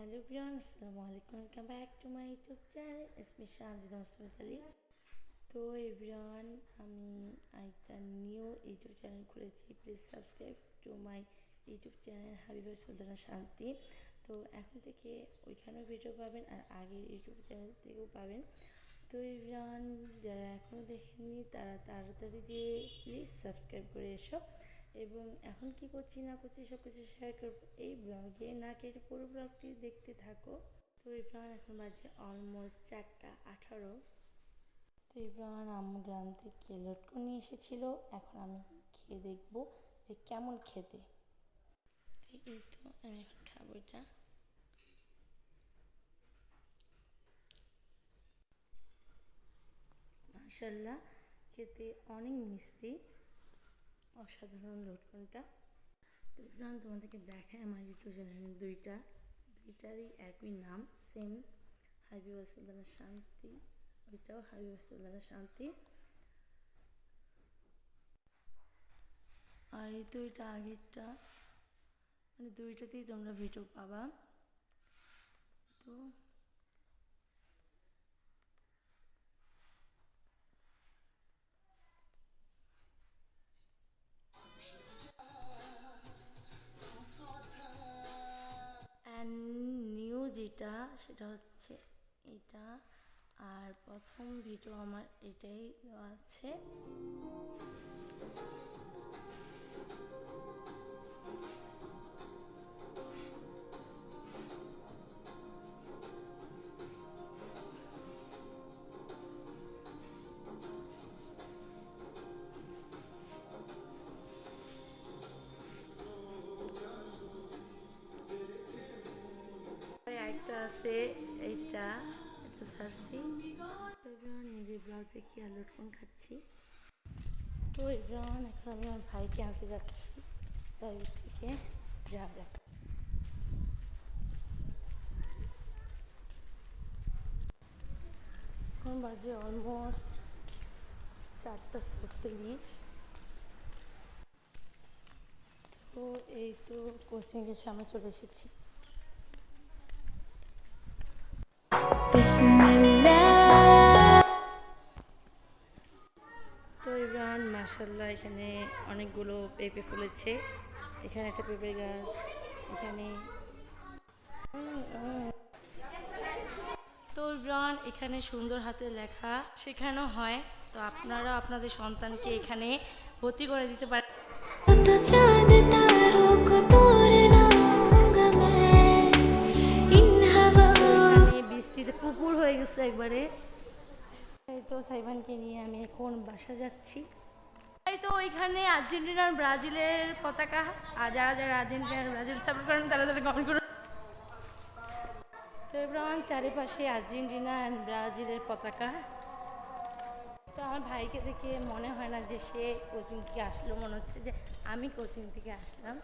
Hello everyone, আসসালামু আলাইকুম, welcome back to my YouTube channel এসমি সানজিদা মুসলিম আলী। তো এভরিওয়ান, আমি একটা নিউ ইউটিউব চ্যানেল খুলেছি। Please subscribe to my YouTube channel Habiba Sultana Shanti. তো এখন থেকে ওইখানেও ভিডিও পাবেন আর আগের ইউটিউব চ্যানেল থেকেও পাবেন। তো এভরিওয়ান, যারা এখনও দেখেননি তারা তাড়াতাড়ি দিয়ে প্লিজ সাবস্ক্রাইব করে এসো। এবং এখন কি করছি না করছি সব কিছু শেয়ার করবো এই ব্লগে, না কেটে পুরো ব্লগটি দেখতে থাকো। তো ইব্রাহান এখন বাজে অলমোস্ট 4:18। তো ইব্রাহান আম্মু গ্রাম থেকে লটকন নিয়ে এসেছিল, এখন আমি খেয়ে দেখবো যে কেমন খেতে। এই তো আমি এখন খাবো এটা। মাশাআল্লাহ, খেতে অনেক মিষ্টি, অসাধারণ লটকনটা। তো ইব্রাহান তোমাদেরকে দেখায় আমার ইউটিউব চ্যানেল দুইটারই একই নাম, সেম, হাবিবা সুলতানা শান্তি। ওইটাও হাবিবা সুলতানা শান্তি। আর এই তো এটা আগেরটা, মানে দুইটাতেই তোমরা ভিডিও পাবা। তো অ্যান্ড নিউ যেটা সেটা হচ্ছে এটা, আর প্রথম ভিডিও আমার এটাই দেওয়া আছে। একটা আছে এইটা, এটা সারছি। নিজের ব্লগ দেখি আর লটকন খাচ্ছি। তো এখন আমি আমার ভাইকে আনতে যাচ্ছি প্রাইভেট থেকে। যাক এখন বাজে অলমোস্ট 4:36। তো এই তো কোচিংয়ের সামনে চলে এসেছি। তো ইভরান মাশাআল্লাহ, এখানে অনেকগুলো পেঁপে ফুলেছে। এখানে একটা পেঁপে গাছ, এখানে। তো ইভরান এখানে সুন্দর হাতে লেখা শেখানো হয়। তো আপনারা আপনাদের সন্তানকে এখানে ভর্তি করে দিতে পারেন। বৃষ্টিতে পুকুর হয়ে গেছে একবারে। এই তো সাইবানকে নিয়ে আমি এখন বাসা যাচ্ছি। এই তো ওইখানে আর্জেন্টিনার ব্রাজিলের পতাকা, আর যারা যারা আর্জেন্টিনার ব্রাজিল সাপোর্ট করেন তারা তাদের কমেন্ট করুন। তো ইব্রাহিম চারিপাশে আর্জেন্টিনা অ্যান্ড ব্রাজিলের পতাকা। তো আমার ভাইকে দেখে মনে হয় না যে সে কোচিং থেকে আসলো, মনে হচ্ছে যে আমি কোচিং থেকে আসলাম।